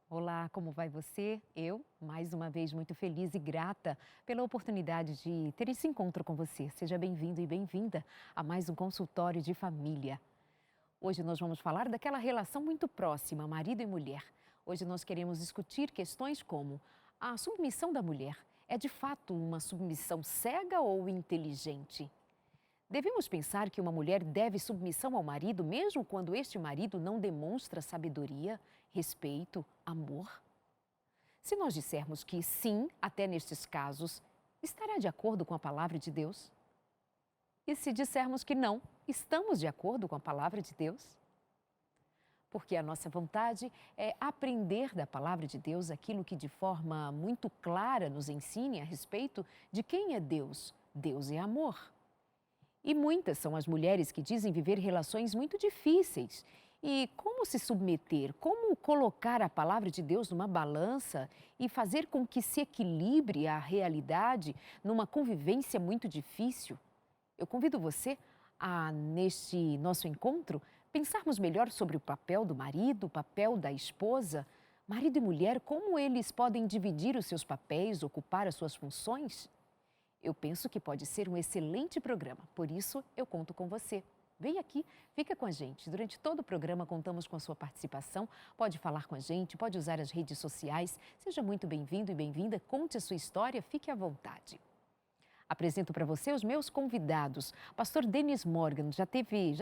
Olá, como vai você? Eu, mais uma vez, muito feliz e grata pela oportunidade de ter esse encontro com você. Seja bem-vindo e bem-vinda a mais um consultório de família. Hoje nós vamos falar daquela relação muito próxima, marido e mulher. Hoje nós queremos discutir questões como a submissão da mulher. É de fato uma submissão cega ou inteligente? Devemos pensar que uma mulher deve submissão ao marido mesmo quando este marido não demonstra sabedoria, respeito, amor? Se nós dissermos que sim, até nestes casos, estará de acordo com a palavra de Deus? E se dissermos que não, estamos de acordo com a palavra de Deus? Porque a nossa vontade é aprender da palavra de Deus aquilo que de forma muito clara nos ensine a respeito de quem é Deus. Deus é amor. E muitas são as mulheres que dizem viver relações muito difíceis. E como se submeter? Como colocar a palavra de Deus numa balança e fazer com que se equilibre a realidade numa convivência muito difícil? Eu convido você a, neste nosso encontro, pensarmos melhor sobre o papel do marido, o papel da esposa. Marido e mulher, como eles podem dividir os seus papéis, ocupar as suas funções? Eu penso que pode ser um excelente programa, por isso eu conto com você. Vem aqui, fica com a gente. Durante todo o programa contamos com a sua participação. Pode falar com a gente, pode usar as redes sociais. Seja muito bem-vindo e bem-vinda. Conte a sua história, fique à vontade. Apresento para você os meus convidados. Pastor Denis Morgan já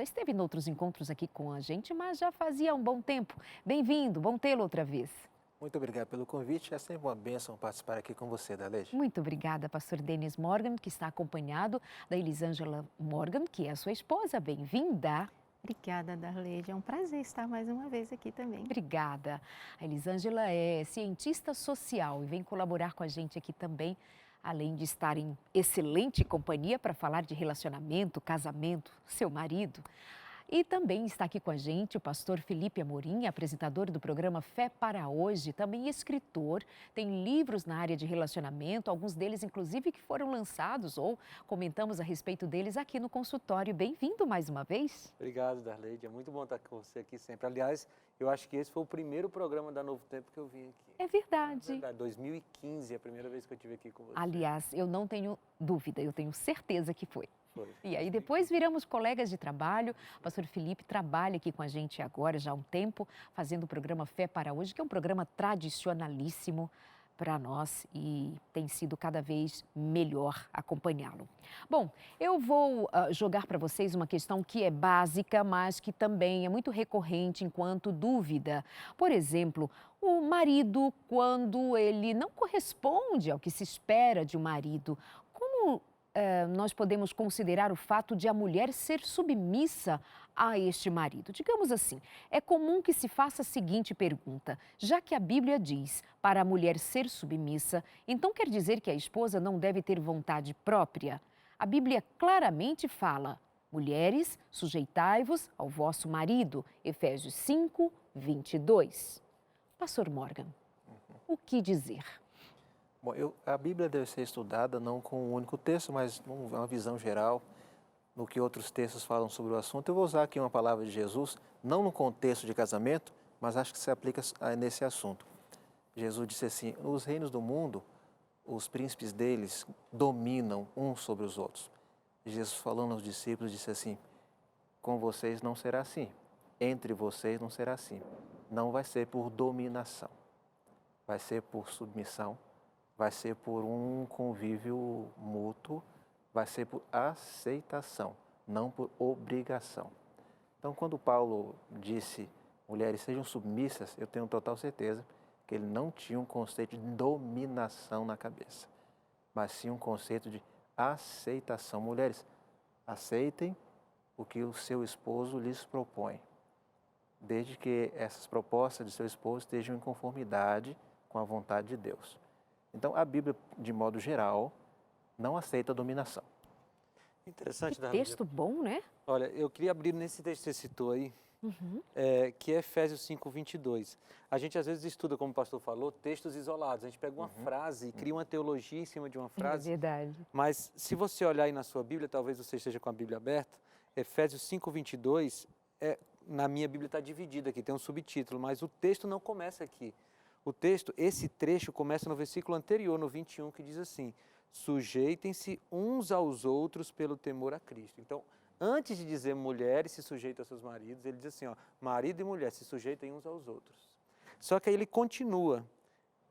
esteve em outros encontros aqui com a gente, mas já fazia um bom tempo. Bem-vindo, bom tê-lo outra vez. Muito obrigado pelo convite. É sempre uma bênção participar aqui com você, Darleide. Muito obrigada, pastor Denis Morgan, que está acompanhado da Elisângela Morgan, que é a sua esposa. Bem-vinda. Obrigada, Darleide. É um prazer estar mais uma vez aqui também. Obrigada. A Elisângela é cientista social e vem colaborar com a gente aqui também, além de estar em excelente companhia para falar de relacionamento, casamento, seu marido. E também está aqui com a gente o pastor Felipe Amorim, apresentador do programa Fé para Hoje, também escritor, tem livros na área de relacionamento, alguns deles inclusive que foram lançados ou comentamos a respeito deles aqui no consultório. Bem-vindo mais uma vez. Obrigado, Darleide. É muito bom estar com você aqui sempre. Aliás, eu acho que esse foi o primeiro programa da Novo Tempo que eu vim aqui. É verdade. É verdade, 2015, a primeira vez que eu estive aqui com você. Aliás, eu não tenho dúvida, eu tenho certeza que foi. Foi. E aí depois viramos colegas de trabalho. O pastor Felipe trabalha aqui com a gente agora já há um tempo, fazendo o programa Fé para Hoje, que é um programa tradicionalíssimo para nós e tem sido cada vez melhor acompanhá-lo. Bom, eu vou jogar para vocês uma questão que é básica, mas que também é muito recorrente enquanto dúvida. Por exemplo, o marido, quando ele não corresponde ao que se espera de um marido, como nós podemos considerar o fato de a mulher ser submissa a este marido? Digamos assim, é comum que se faça a seguinte pergunta: já que a Bíblia diz para a mulher ser submissa, então quer dizer que a esposa não deve ter vontade própria? A Bíblia claramente fala: mulheres, sujeitai-vos ao vosso marido. Efésios 5, 22. Pastor Morgan, o que dizer? Bom, a Bíblia deve ser estudada não com um único texto, mas uma visão geral no que outros textos falam sobre o assunto. Eu vou usar aqui uma palavra de Jesus, não no contexto de casamento, mas acho que se aplica nesse assunto. Jesus disse assim: nos reinos do mundo, os príncipes deles dominam uns sobre os outros. Jesus, falando aos discípulos, disse assim: com vocês não será assim, entre vocês não será assim. Não vai ser por dominação, vai ser por submissão, vai ser por um convívio mútuo, vai ser por aceitação, não por obrigação. Então, quando Paulo disse, mulheres sejam submissas, eu tenho total certeza que ele não tinha um conceito de dominação na cabeça, mas sim um conceito de aceitação. Mulheres, aceitem o que o seu esposo lhes propõe, desde que essas propostas de seu esposo estejam em conformidade com a vontade de Deus. Então, a Bíblia, de modo geral, não aceita a dominação. Interessante, que texto bom, né? Olha, eu queria abrir nesse texto que você citou aí, que é Efésios 5, 22. A gente às vezes estuda, como o pastor falou, textos isolados. A gente pega uma frase e cria uma teologia em cima de uma frase. É verdade. Mas se você olhar aí na sua Bíblia, talvez você esteja com a Bíblia aberta, Efésios 5, 22, na minha Bíblia está dividida aqui, tem um subtítulo, mas o texto não começa aqui. O texto, esse trecho começa no versículo anterior, no 21, que diz assim: sujeitem-se uns aos outros pelo temor a Cristo. Então, antes de dizer mulheres se sujeitem aos seus maridos, ele diz assim, ó, marido e mulher se sujeitem uns aos outros. Só que aí ele continua,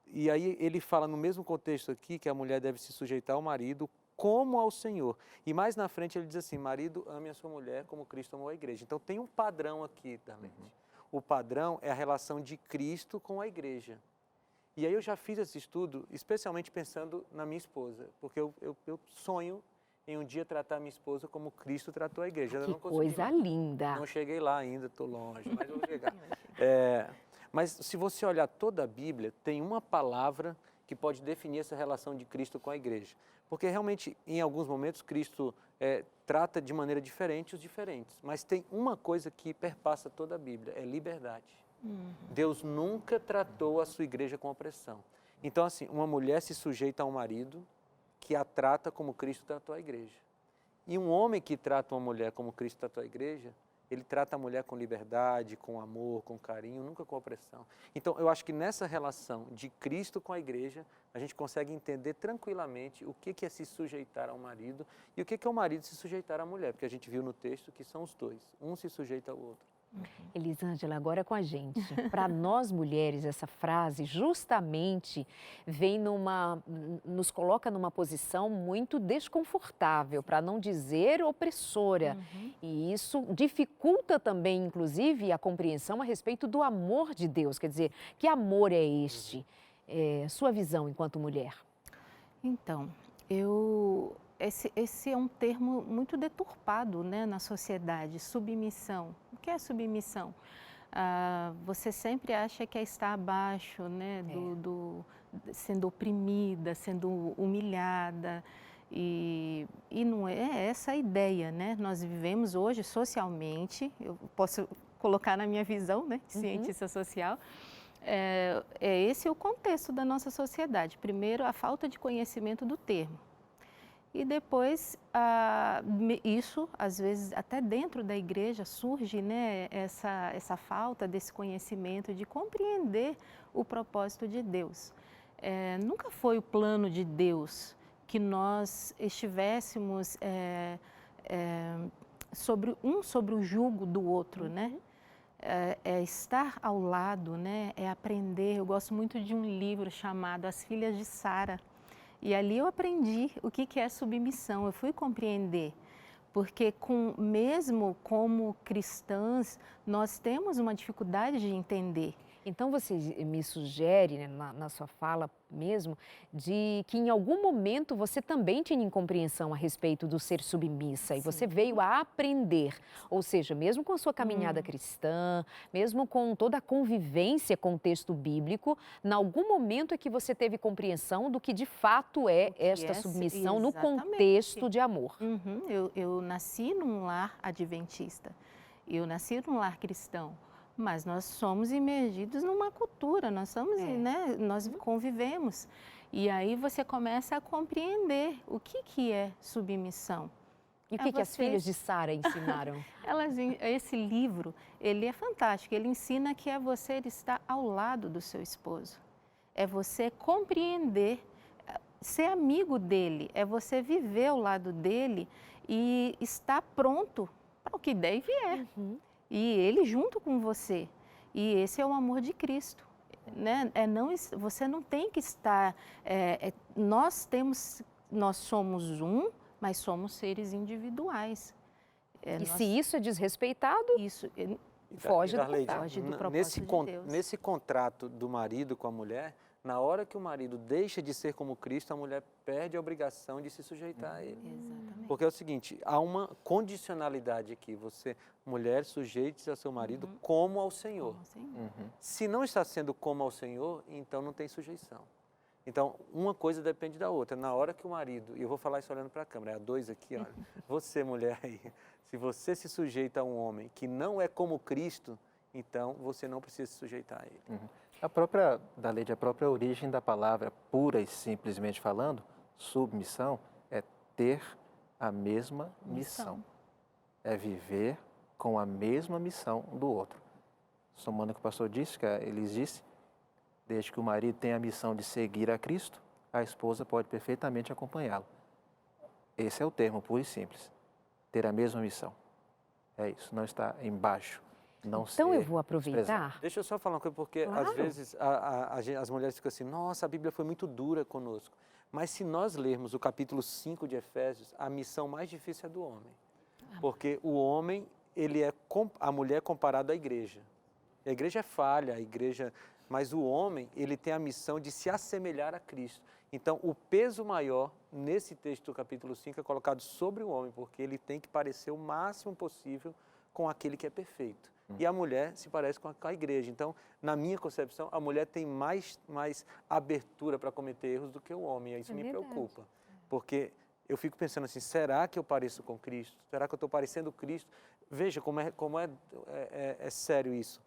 e aí ele fala no mesmo contexto aqui que a mulher deve se sujeitar ao marido como ao Senhor. E mais na frente ele diz assim, marido, ame a sua mulher como Cristo amou a igreja. Então tem um padrão aqui, Darlene. O padrão é a relação de Cristo com a igreja. E aí eu já fiz esse estudo, especialmente pensando na minha esposa, porque eu sonho em um dia tratar minha esposa como Cristo tratou a igreja. Eu Que não consegui, coisa não. linda! Não cheguei lá ainda, estou longe, mas eu vou chegar. Mas se você olhar toda a Bíblia, tem uma palavra que pode definir essa relação de Cristo com a igreja. Porque realmente, em alguns momentos, Cristo trata de maneira diferente os diferentes. Mas tem uma coisa que perpassa toda a Bíblia, é liberdade. Deus nunca tratou a sua igreja com opressão. Então, assim, uma mulher se sujeita a um marido que a trata como Cristo tratou a igreja. E um homem que trata uma mulher como Cristo tratou a igreja, ele trata a mulher com liberdade, com amor, com carinho, nunca com opressão. Então, eu acho que nessa relação de Cristo com a igreja, a gente consegue entender tranquilamente o que é se sujeitar ao marido e o que é o marido se sujeitar à mulher, porque a gente viu no texto que são os dois, um se sujeita ao outro. Elisângela, agora com a gente. Para nós mulheres, essa frase justamente nos coloca numa posição muito desconfortável, para não dizer opressora. E isso dificulta também, inclusive, a compreensão a respeito do amor de Deus. Quer dizer, que amor é este? Sua visão enquanto mulher. Então, esse é um termo muito deturpado, né, na sociedade, submissão. O que é submissão? Você sempre acha que é estar abaixo, né, sendo oprimida, sendo humilhada. E não é essa a ideia, né? Nós vivemos hoje socialmente, eu posso colocar na minha visão, né, de cientista social, esse é o contexto da nossa sociedade. Primeiro, a falta de conhecimento do termo. E depois, isso, às vezes, até dentro da igreja surge, né, essa falta desse conhecimento, de compreender o propósito de Deus. Nunca foi o plano de Deus que nós estivéssemos sobre o jugo do outro, né? Estar ao lado, né? É aprender. Eu gosto muito de um livro chamado As Filhas de Sara. E ali eu aprendi o que é submissão, eu fui compreender, porque mesmo como cristãs, nós temos uma dificuldade de entender. Então você me sugere, né, na sua fala mesmo, de que em algum momento você também tinha incompreensão a respeito do ser submissa. Sim. E você veio a aprender, ou seja, mesmo com a sua caminhada cristã, mesmo com toda a convivência com o texto bíblico, em algum momento é que você teve compreensão do que de fato é esta submissão no contexto de amor. Eu nasci num lar adventista, eu nasci num lar cristão. Mas nós somos imergidos numa cultura, nós somos, né, nós convivemos. E aí você começa a compreender o que é submissão. E o que as filhas de Sara ensinaram? Esse livro, ele é fantástico, ele ensina que é você estar ao lado do seu esposo. É você compreender, ser amigo dele, é você viver ao lado dele e estar pronto para o que der e vier. E ele junto com você. E esse é o amor de Cristo, né? Você não tem que estar... nós somos mas somos seres individuais. Se isso é desrespeitado, isso foge do propósito de Deus. Nesse contrato do marido com a mulher, na hora que o marido deixa de ser como Cristo, a mulher perde a obrigação de se sujeitar a ele. Exatamente. Porque é o seguinte, há uma condicionalidade aqui. Você, mulher, sujeite-se ao seu marido como ao Senhor. Se não está sendo como ao Senhor, então não tem sujeição. Então, uma coisa depende da outra. Na hora que o marido, e eu vou falar isso olhando para a câmera, é a dois aqui, olha. Você, mulher aí, se você se sujeita a um homem que não é como Cristo, então você não precisa se sujeitar a ele. A própria origem da palavra, pura e simplesmente falando, submissão, é ter a mesma missão. É viver com a mesma missão do outro. Somando o que o pastor disse, que Elis disse, Desde que o marido tenha a missão de seguir a Cristo, a esposa pode perfeitamente acompanhá-lo. Esse é o termo puro e simples. Ter a mesma missão. É isso, não estar embaixo. Não Então eu ser vou desprezado. aproveitar. Deixa eu só falar uma coisa, porque Claro. às vezes as mulheres ficam assim, nossa, a Bíblia foi muito dura conosco. Mas se nós lermos o capítulo 5 de Efésios, a missão mais difícil é do homem. Porque o homem, a mulher é comparado à igreja. A igreja é falha, mas o homem, ele tem a missão de se assemelhar a Cristo. Então, o peso maior nesse texto do capítulo 5 é colocado sobre o homem, porque ele tem que parecer o máximo possível com aquele que é perfeito. E a mulher se parece com a igreja. Então, na minha concepção, a mulher tem mais abertura para cometer erros do que o homem. E isso me preocupa. Porque eu fico pensando assim, será que eu pareço com Cristo? Será que eu estou parecendo Cristo? Veja como é sério isso.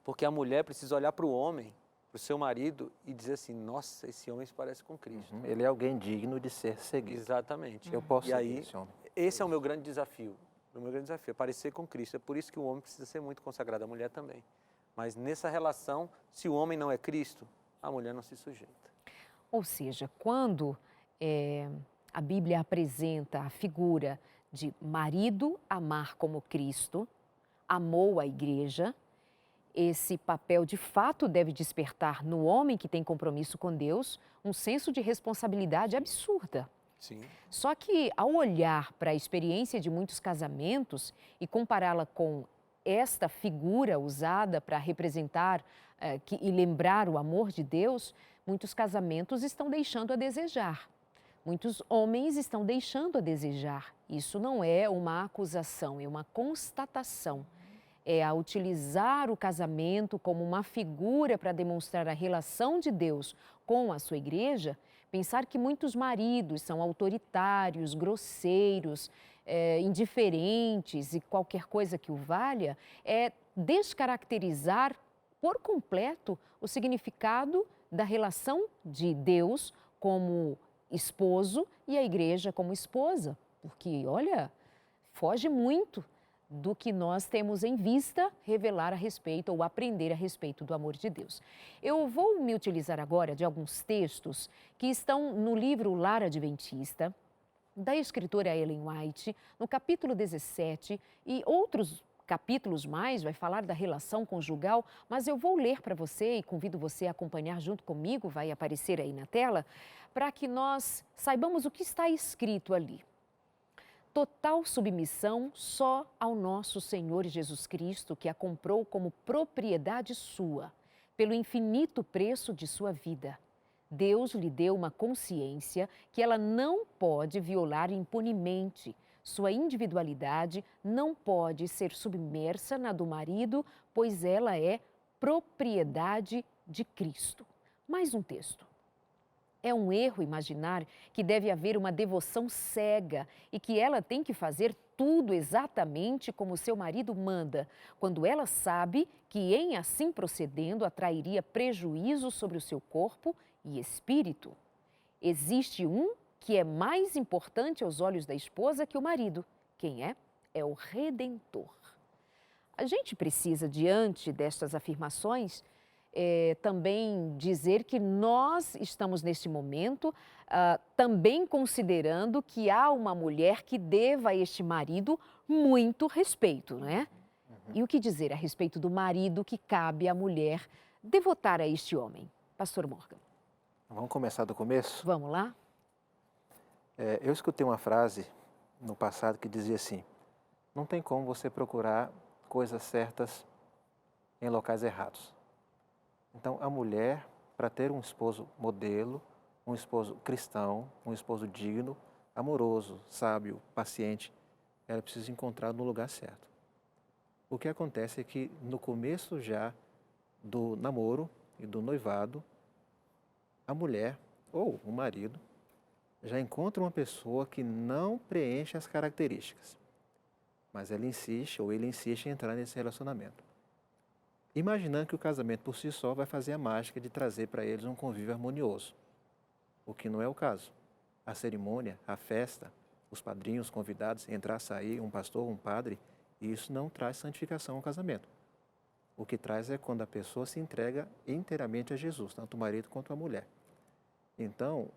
Porque a mulher precisa olhar para o homem, para o seu marido, e dizer assim, nossa, esse homem se parece com Cristo. Ele é alguém digno de ser seguido. Exatamente. Eu posso E seguir aí, esse homem. esse é o meu grande desafio. O meu grande desafio é parecer com Cristo. É por isso que o homem precisa ser muito consagrado, a mulher também. Mas nessa relação, se o homem não é Cristo, a mulher não se sujeita. Ou seja, quando a Bíblia apresenta a figura de marido amar como Cristo amou a igreja, esse papel de fato deve despertar no homem que tem compromisso com Deus um senso de responsabilidade absurda. Sim. Só que ao olhar para a experiência de muitos casamentos e compará-la com esta figura usada para representar e lembrar o amor de Deus, muitos casamentos estão deixando a desejar. Muitos homens estão deixando a desejar. Isso não é uma acusação, é uma constatação. É a utilizar o casamento como uma figura para demonstrar a relação de Deus com a sua igreja, pensar que muitos maridos são autoritários, grosseiros, indiferentes e qualquer coisa que o valha, é descaracterizar por completo o significado da relação de Deus como esposo e a igreja como esposa. Porque, olha, foge muito do que nós temos em vista revelar a respeito ou aprender a respeito do amor de Deus. Eu vou me utilizar agora de alguns textos que estão no livro Lar Adventista, da escritora Ellen White, no capítulo 17, e outros capítulos mais, vai falar da relação conjugal, mas eu vou ler para você e convido você a acompanhar junto comigo, vai aparecer aí na tela, para que nós saibamos o que está escrito ali. Total submissão só ao nosso Senhor Jesus Cristo, que a comprou como propriedade sua, pelo infinito preço de sua vida. Deus lhe deu uma consciência que ela não pode violar impunemente. Sua individualidade não pode ser submersa na do marido, pois ela é propriedade de Cristo. Mais um texto. É um erro imaginar que deve haver uma devoção cega e que ela tem que fazer tudo exatamente como seu marido manda, quando ela sabe que em assim procedendo atrairia prejuízo sobre o seu corpo e espírito. Existe um que é mais importante aos olhos da esposa que o marido. Quem é? É o Redentor. A gente precisa, diante destas afirmações, também dizer que nós estamos neste momento também considerando que há uma mulher que deva a este marido muito respeito, não é? E o que dizer a respeito do marido que cabe à mulher devotar a este homem? Pastor Morgan. Vamos começar do começo? Vamos lá? Eu escutei uma frase no passado que dizia assim, não tem como você procurar coisas certas em locais errados. Então, a mulher, para ter um esposo modelo, um esposo cristão, um esposo digno, amoroso, sábio, paciente, ela precisa encontrar no lugar certo. O que acontece é que no começo já do namoro e do noivado, a mulher ou o marido já encontra uma pessoa que não preenche as características, mas ela insiste ou ele insiste em entrar nesse relacionamento, imaginando que o casamento por si só vai fazer a mágica de trazer para eles um convívio harmonioso, o que não é o caso. A cerimônia, a festa, os padrinhos, os convidados, entrar, sair, um pastor, um padre, isso não traz santificação ao casamento. O que traz é quando a pessoa se entrega inteiramente a Jesus, tanto o marido quanto a mulher. Então,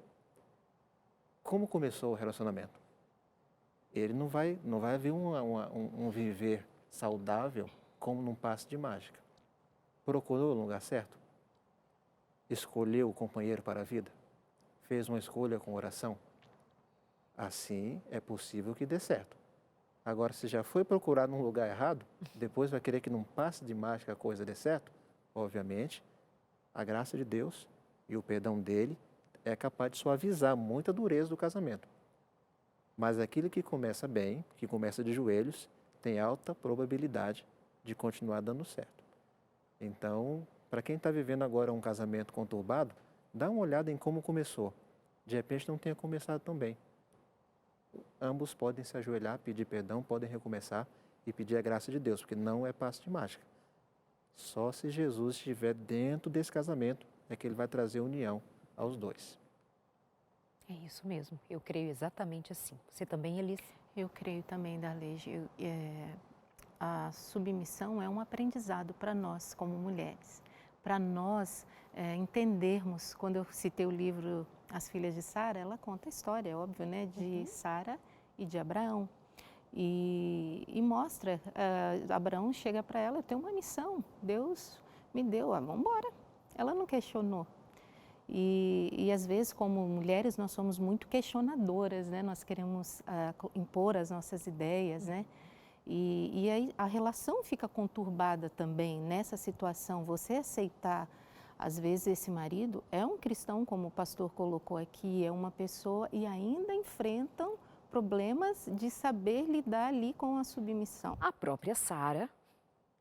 como começou o relacionamento? Ele não vai haver um viver saudável como num passe de mágica. Procurou o lugar certo? Escolheu o companheiro para a vida? Fez uma escolha com oração? Assim é possível que dê certo. Agora, se já foi procurar num lugar errado, depois vai querer que num passe de mágica a coisa dê certo? Obviamente, a graça de Deus e o perdão dele é capaz de suavizar muita dureza do casamento. Mas aquilo que começa bem, que começa de joelhos, tem alta probabilidade de continuar dando certo. Então, para quem está vivendo agora um casamento conturbado, dá uma olhada em como começou. De repente não tenha começado tão bem. Ambos podem se ajoelhar, pedir perdão, podem recomeçar e pedir a graça de Deus, porque não é passe de mágica. Só se Jesus estiver dentro desse casamento é que ele vai trazer união aos dois. É isso mesmo, eu creio exatamente assim. Você também, Elis? Eu creio também, Darlege. A submissão é um aprendizado para nós como mulheres. Para nós entendermos, quando eu citei o livro As Filhas de Sara, ela conta a história, é óbvio, né, de Sara e de Abraão. E mostra, Abraão chega para ela, eu tenho uma missão, Deus me deu, vamos embora. Ela não questionou. E às vezes, como mulheres, nós somos muito questionadoras, né? Nós queremos impor as nossas ideias, né? E aí a relação fica conturbada também nessa situação. Você aceitar, às vezes, esse marido é um cristão, como o pastor colocou aqui, é uma pessoa e ainda enfrentam problemas de saber lidar ali com a submissão. A própria Sara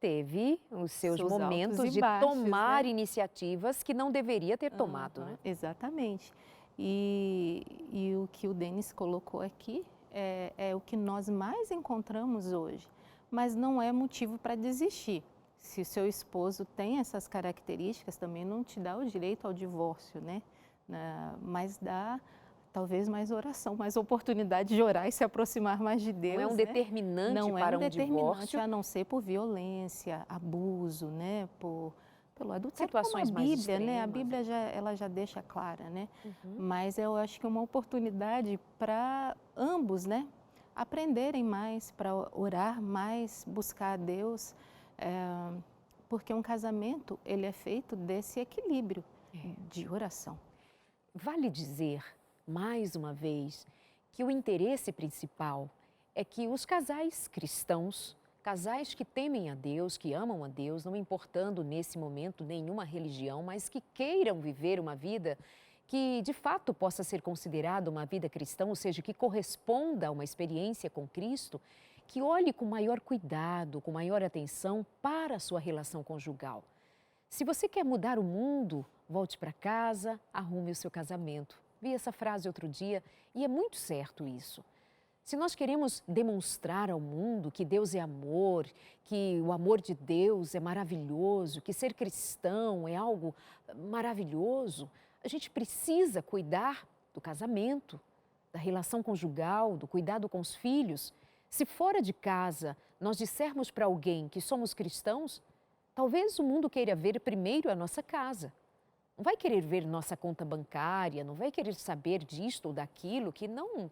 teve os seus Seus momentos altos e de baixos, tomar né? iniciativas que não deveria ter tomado, né? Exatamente. E o que o Denis colocou aqui é o que nós mais encontramos hoje, mas não é motivo para desistir. Se o seu esposo tem essas características, também não te dá o direito ao divórcio, né? Mas dá talvez mais oração, mais oportunidade de orar e se aproximar mais de Deus. Não é um né? determinante Não para é um determinante, divórcio. a não ser por violência, abuso, né? Pelo adultério, Situações como a mais Bíblia, né? A extremas. Bíblia ela já deixa clara, né? Mas eu acho que é uma oportunidade para ambos, né? Aprenderem mais, para orar mais, buscar a Deus, porque um casamento ele é feito desse equilíbrio de oração. Vale dizer, mais uma vez, que o interesse principal é que os casais cristãos, casais que temem a Deus, que amam a Deus, não importando nesse momento nenhuma religião, mas que queiram viver uma vida que de fato possa ser considerada uma vida cristã, ou seja, que corresponda a uma experiência com Cristo, que olhe com maior cuidado, com maior atenção para a sua relação conjugal. Se você quer mudar o mundo, volte para casa, arrume o seu casamento. Vi essa frase outro dia e é muito certo isso. Se nós queremos demonstrar ao mundo que Deus é amor, que o amor de Deus é maravilhoso, que ser cristão é algo maravilhoso, a gente precisa cuidar do casamento, da relação conjugal, do cuidado com os filhos. Se fora de casa nós dissermos para alguém que somos cristãos, talvez o mundo queira ver primeiro a nossa casa. Não vai querer ver nossa conta bancária, não vai querer saber disto ou daquilo que não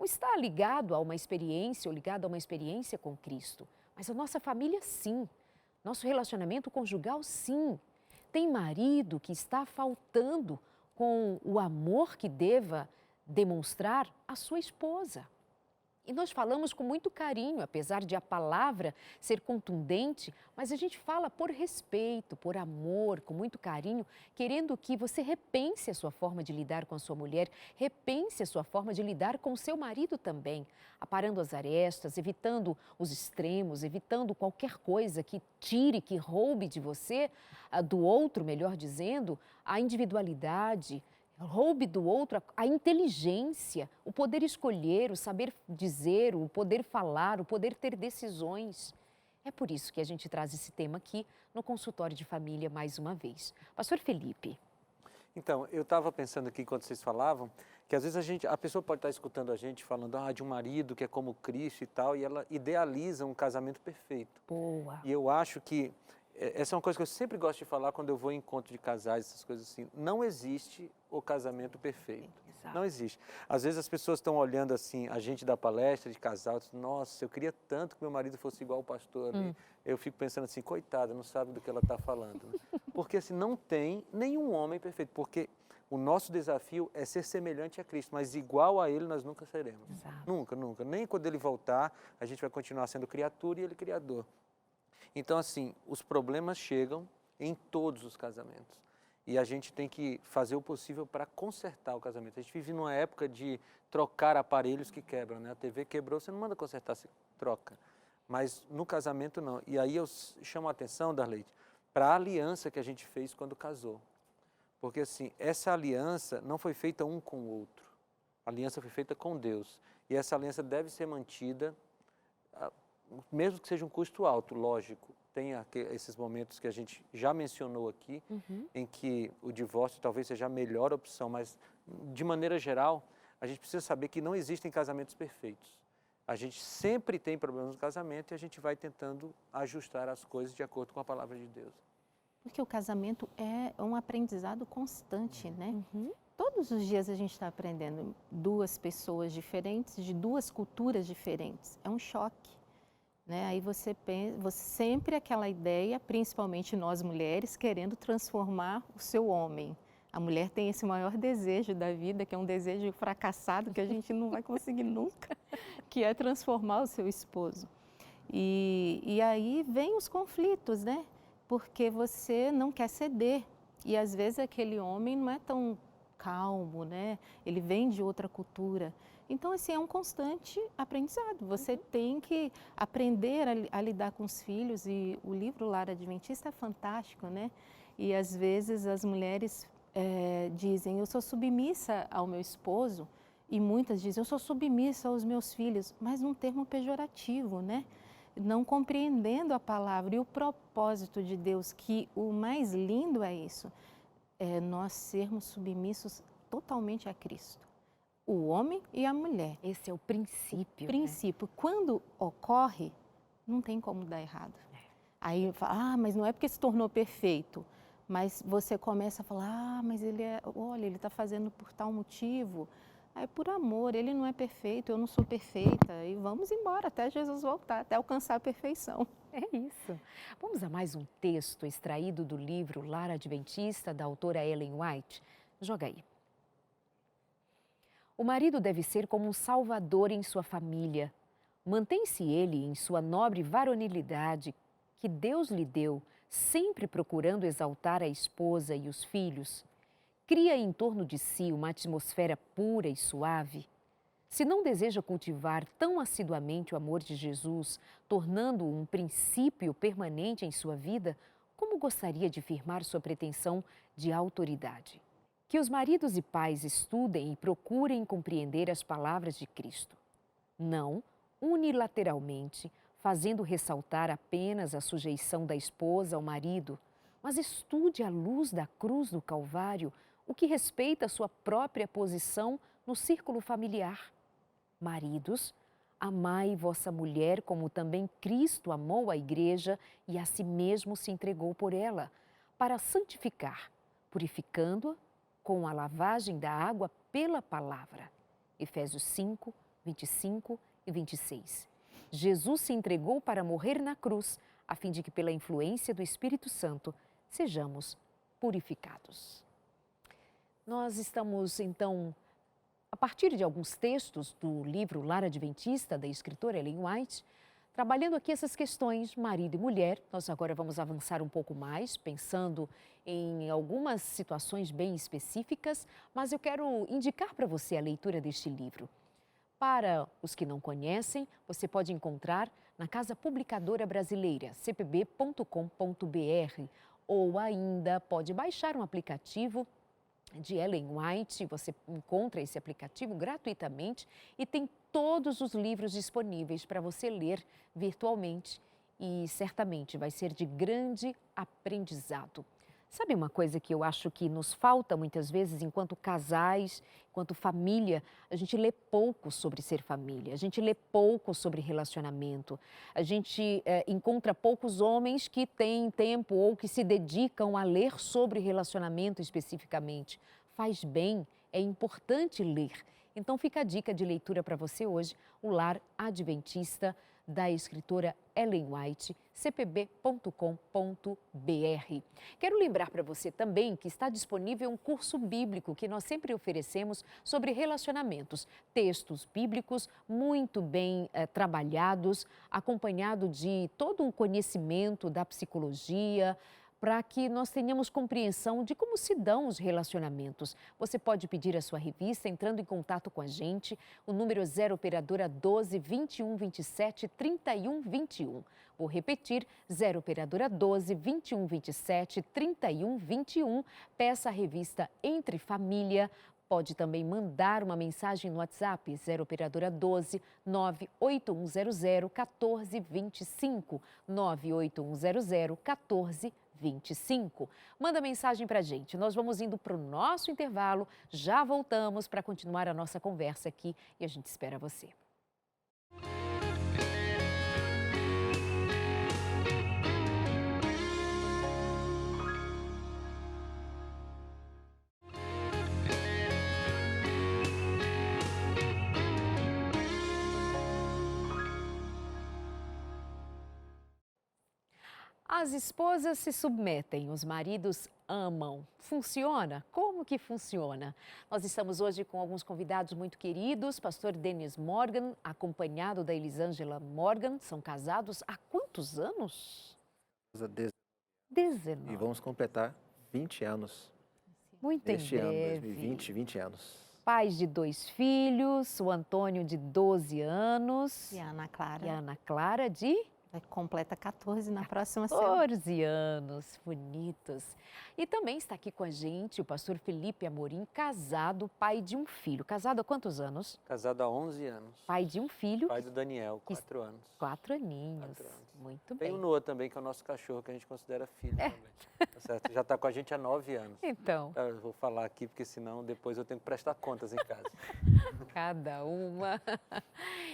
está ligado a uma experiência ou ligado a uma experiência com Cristo. Mas a nossa família, sim. Nosso relacionamento conjugal, sim. Tem marido que está faltando com o amor que deva demonstrar à sua esposa. E nós falamos com muito carinho, apesar de a palavra ser contundente, mas a gente fala por respeito, por amor, com muito carinho, querendo que você repense a sua forma de lidar com a sua mulher, repense a sua forma de lidar com o seu marido também, aparando as arestas, evitando os extremos, evitando qualquer coisa que tire, que roube de você, do outro, melhor dizendo, a individualidade, roube do outro a inteligência, o poder escolher, o saber dizer, o poder falar, o poder ter decisões. É por isso que a gente traz esse tema aqui no consultório de família mais uma vez. Pastor Felipe. Então, eu estava pensando aqui enquanto vocês falavam, que às vezes a pessoa pode estar escutando a gente falando de um marido que é como Cristo e tal, e ela idealiza um casamento perfeito. Boa. E eu acho que essa é uma coisa que eu sempre gosto de falar quando eu vou em encontro de casais, essas coisas assim. Não existe o casamento perfeito. Exato. Não existe. Às vezes as pessoas estão olhando assim, a gente da palestra de casal, dizem, nossa, eu queria tanto que meu marido fosse igual o pastor ali. Eu fico pensando assim, coitada, não sabe do que ela está falando. Né? Porque assim, não tem nenhum homem perfeito, porque o nosso desafio é ser semelhante a Cristo, mas igual a Ele nós nunca seremos. Exato. Nunca, nunca. Nem quando Ele voltar, a gente vai continuar sendo criatura e Ele criador. Então, assim, os problemas chegam em todos os casamentos. E a gente tem que fazer o possível para consertar o casamento. A gente vive numa época de trocar aparelhos que quebram, né? A TV quebrou, você não manda consertar, você troca. Mas no casamento, não. E aí eu chamo a atenção, Darleide, para a aliança que a gente fez quando casou. Porque, assim, essa aliança não foi feita um com o outro. A aliança foi feita com Deus. E essa aliança deve ser mantida, mesmo que seja um custo alto, lógico, tem esses momentos que a gente já mencionou aqui, em que o divórcio talvez seja a melhor opção, mas, de maneira geral, a gente precisa saber que não existem casamentos perfeitos. A gente sempre tem problemas no casamento e a gente vai tentando ajustar as coisas de acordo com a palavra de Deus. Porque o casamento é um aprendizado constante, né? Todos os dias a gente está aprendendo. Duas pessoas diferentes, de duas culturas diferentes. É um choque. Né? Aí você pensa, sempre aquela ideia, principalmente nós mulheres, querendo transformar o seu homem. A mulher tem esse maior desejo da vida, que é um desejo fracassado, que a gente não vai conseguir nunca, que é transformar o seu esposo. E aí vem os conflitos, né? Porque você não quer ceder. E às vezes aquele homem não é tão calmo, né? Ele vem de outra cultura. Então, assim, é um constante aprendizado. Você tem que aprender a lidar com os filhos. E o livro Lar Adventista é fantástico, né? E às vezes as mulheres dizem, eu sou submissa ao meu esposo. E muitas dizem, eu sou submissa aos meus filhos. Mas num termo pejorativo, né? Não compreendendo a palavra e o propósito de Deus, que o mais lindo é isso. É nós sermos submissos totalmente a Cristo. O homem e a mulher. Esse é o princípio. O princípio. Né? Quando ocorre, não tem como dar errado. Aí fala, mas não é porque se tornou perfeito. Mas você começa a falar, mas ele ele está fazendo por tal motivo. Aí por amor, ele não é perfeito, eu não sou perfeita. E vamos embora até Jesus voltar, até alcançar a perfeição. É isso. Vamos a mais um texto extraído do livro Lar Adventista, da autora Ellen White. Joga aí. O marido deve ser como um salvador em sua família. Mantém-se ele em sua nobre varonilidade que Deus lhe deu, sempre procurando exaltar a esposa e os filhos. Cria em torno de si uma atmosfera pura e suave. Se não deseja cultivar tão assiduamente o amor de Jesus, tornando-o um princípio permanente em sua vida, como gostaria de firmar sua pretensão de autoridade? Que os maridos e pais estudem e procurem compreender as palavras de Cristo. Não unilateralmente, fazendo ressaltar apenas a sujeição da esposa ao marido, mas estude à luz da cruz do Calvário o que respeita a sua própria posição no círculo familiar. Maridos, amai vossa mulher como também Cristo amou a igreja e a si mesmo se entregou por ela, para santificar, purificando-a com a lavagem da água pela palavra. Efésios 5, 25 e 26. Jesus se entregou para morrer na cruz, a fim de que pela influência do Espírito Santo sejamos purificados. Nós estamos, então, a partir de alguns textos do livro Lar Adventista, da escritora Ellen White, trabalhando aqui essas questões marido e mulher. Nós agora vamos avançar um pouco mais, pensando em algumas situações bem específicas, mas eu quero indicar para você a leitura deste livro. Para os que não conhecem, você pode encontrar na Casa Publicadora Brasileira, cpb.com.br, ou ainda pode baixar um aplicativo de Ellen White. Você encontra esse aplicativo gratuitamente e tem todos os livros disponíveis para você ler virtualmente e certamente vai ser de grande aprendizado. Sabe uma coisa que eu acho que nos falta muitas vezes, enquanto casais, enquanto família, a gente lê pouco sobre ser família, a gente lê pouco sobre relacionamento, a gente encontra poucos homens que têm tempo ou que se dedicam a ler sobre relacionamento especificamente. Faz bem, é importante ler. Então fica a dica de leitura para você hoje, O Lar Adventista, da escritora Ellen White, cpb.com.br. Quero lembrar para você também que está disponível um curso bíblico que nós sempre oferecemos sobre relacionamentos. Textos bíblicos muito bem trabalhados, acompanhado de todo um conhecimento da psicologia, para que nós tenhamos compreensão de como se dão os relacionamentos. Você pode pedir a sua revista entrando em contato com a gente. O número é 0 operadora 12 21 27 31 21. Vou repetir, 0 operadora 12 21 27 31 21. Peça a revista Entre Família. Pode também mandar uma mensagem no WhatsApp 0 operadora 12 98100 1425 98100 1425. Manda mensagem para a gente. Nós vamos indo para o nosso intervalo. Já voltamos para continuar a nossa conversa aqui e a gente espera você. As esposas se submetem, os maridos amam. Funciona? Como que funciona? Nós estamos hoje com alguns convidados muito queridos, pastor Denis Morgan, acompanhado da Elisângela Morgan. São casados há quantos anos? 19. E vamos completar 20 anos. Muito em Este ano, breve. 2020, 20 anos. Pais de 2 filhos, o Antônio de 12 anos. E a Ana Clara. E a Ana Clara de... Completa 14 na próxima semana. 14 anos, bonitos. E também está aqui com a gente o pastor Felipe Amorim, casado, pai de um filho. Casado há quantos anos? Casado há 11 anos. Pai de um filho. Pai do Daniel, 4 anos. 4 aninhos. 4 anos. Muito Tem bem. o Noah também, que é o nosso cachorro, que a gente considera filho também. Tá certo? Já está com a gente há 9 anos. Então. Eu vou falar aqui, porque senão depois eu tenho que prestar contas em casa. Cada uma.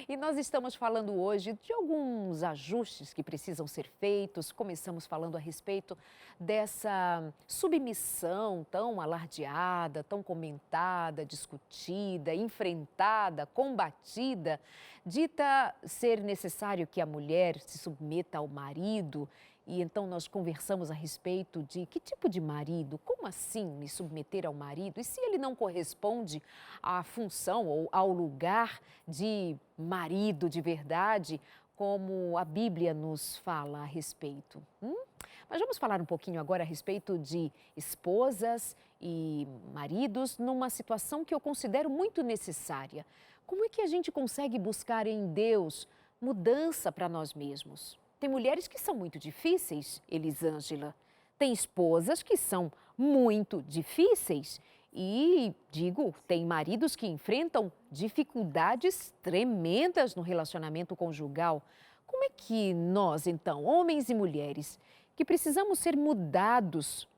E nós estamos falando hoje de alguns ajustes que precisam ser feitos. Começamos falando a respeito dessa submissão tão alardeada, tão comentada, discutida, enfrentada, combatida, dita ser necessário que a mulher se submeta ao marido. E então nós conversamos a respeito de que tipo de marido, como assim me submeter ao marido? E se ele não corresponde à função ou ao lugar de marido de verdade, como a Bíblia nos fala a respeito? Mas vamos falar um pouquinho agora a respeito de esposas e maridos numa situação que eu considero muito necessária. Como é que a gente consegue buscar em Deus mudança para nós mesmos? Tem mulheres que são muito difíceis, Elisângela. Tem esposas que são muito difíceis. E, tem maridos que enfrentam dificuldades tremendas no relacionamento conjugal. Como é que nós, então, homens e mulheres, que precisamos ser mudados,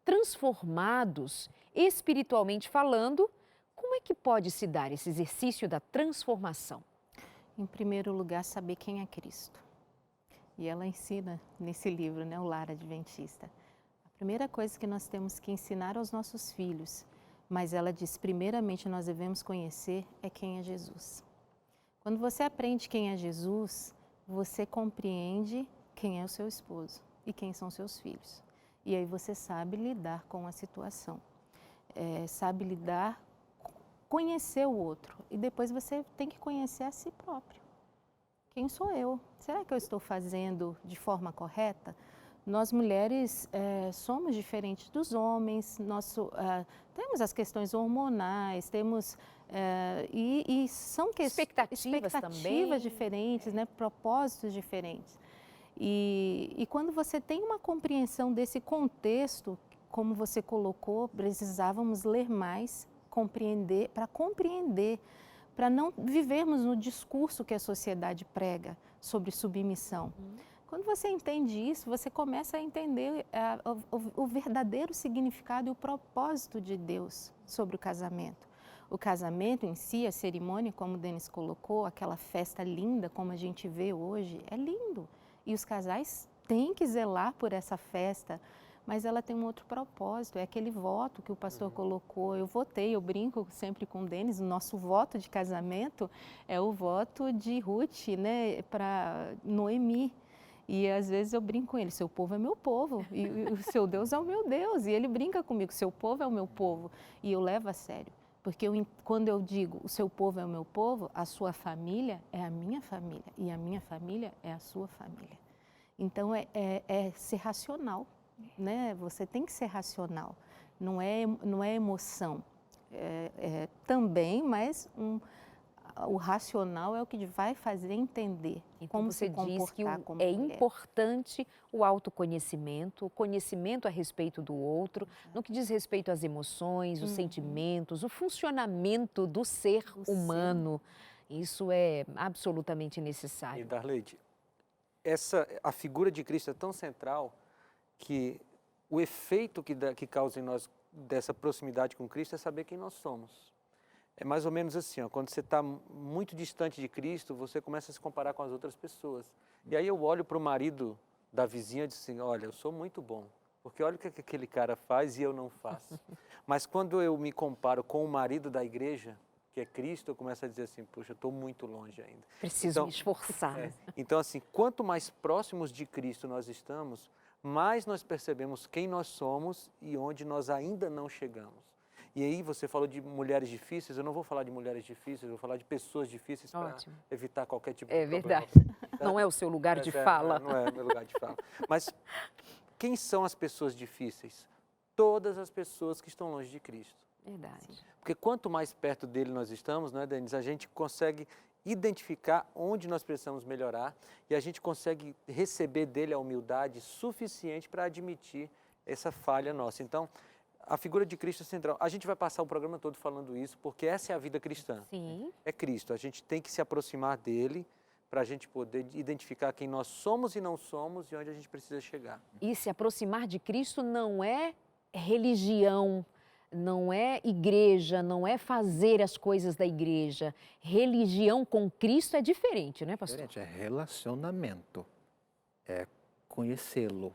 transformados, espiritualmente falando, como é que pode se dar esse exercício da transformação? Em primeiro lugar, saber quem é Cristo. E ela ensina nesse livro, O Lar Adventista. A primeira coisa que nós temos que ensinar aos nossos filhos, mas ela diz, primeiramente nós devemos conhecer é quem é Jesus. Quando você aprende quem é Jesus, você compreende quem é o seu esposo e quem são seus filhos. E aí você sabe lidar com a situação, sabe lidar, conhecer o outro. E depois você tem que conhecer a si próprio. Quem sou eu? Será que eu estou fazendo de forma correta? Nós mulheres somos diferentes dos homens, temos as questões hormonais, temos e são expectativas também diferentes, propósitos diferentes. E quando você tem uma compreensão desse contexto, como você colocou, precisávamos ler mais, compreender, para não vivermos no discurso que a sociedade prega sobre submissão. Quando você entende isso, você começa a entender o verdadeiro significado e o propósito de Deus sobre o casamento. O casamento em si, a cerimônia, como o Denis colocou, aquela festa linda, como a gente vê hoje, é lindo. E os casais têm que zelar por essa festa, mas ela tem um outro propósito, é aquele voto que o pastor colocou. Eu votei, eu brinco sempre com o Denis, o nosso voto de casamento é o voto de Ruth, né, para Noemi. E às vezes eu brinco com ele, seu povo é meu povo, e o seu Deus é o meu Deus. E ele brinca comigo, seu povo é o meu povo. E eu levo a sério, porque quando eu digo o seu povo é o meu povo, a sua família é a minha família, e a minha família é a sua família. Então é ser racional, né? Você tem que ser racional, não é emoção. Também, mas o racional é o que vai fazer entender Então, como você se diz que comportar como é mulher. importante o autoconhecimento, o conhecimento a respeito do outro, no que diz respeito às emoções, os sentimentos, o funcionamento do ser humano. Isso é absolutamente E necessário. Darleide, a figura de Cristo é tão central que o efeito que causa em nós dessa proximidade com Cristo é saber quem nós somos. É mais ou menos assim, ó, quando você está muito distante de Cristo, você começa a se comparar com as outras pessoas. E aí eu olho para o marido da vizinha e digo assim, olha, eu sou muito bom, porque olha o que aquele cara faz e eu não faço. Mas quando eu me comparo com o marido da igreja, que é Cristo, eu começo a dizer assim, puxa, eu estou muito longe ainda. Preciso me esforçar. Então, assim, quanto mais próximos de Cristo nós estamos, mais nós percebemos quem nós somos e onde nós ainda não chegamos. E aí você falou de mulheres difíceis, eu não vou falar de mulheres difíceis, eu vou falar de pessoas difíceis para evitar qualquer tipo de problema. É verdade. Não é o seu lugar de fala. Não é o meu lugar de fala. Mas quem são as pessoas difíceis? Todas as pessoas que estão longe de Cristo. Verdade. Porque quanto mais perto dele nós estamos, não é, Denis? A gente consegue identificar onde nós precisamos melhorar e a gente consegue receber dele a humildade suficiente para admitir essa falha nossa. Então, a figura de Cristo é central. A gente vai passar o programa todo falando isso, porque essa é a vida cristã. Sim. É Cristo. A gente tem que se aproximar dele para a gente poder identificar quem nós somos e não somos e onde a gente precisa chegar. E se aproximar de Cristo não é religião, não é igreja, não é fazer as coisas da igreja. Religião com Cristo é diferente, né, pastor? Diferente, é relacionamento, é conhecê-lo,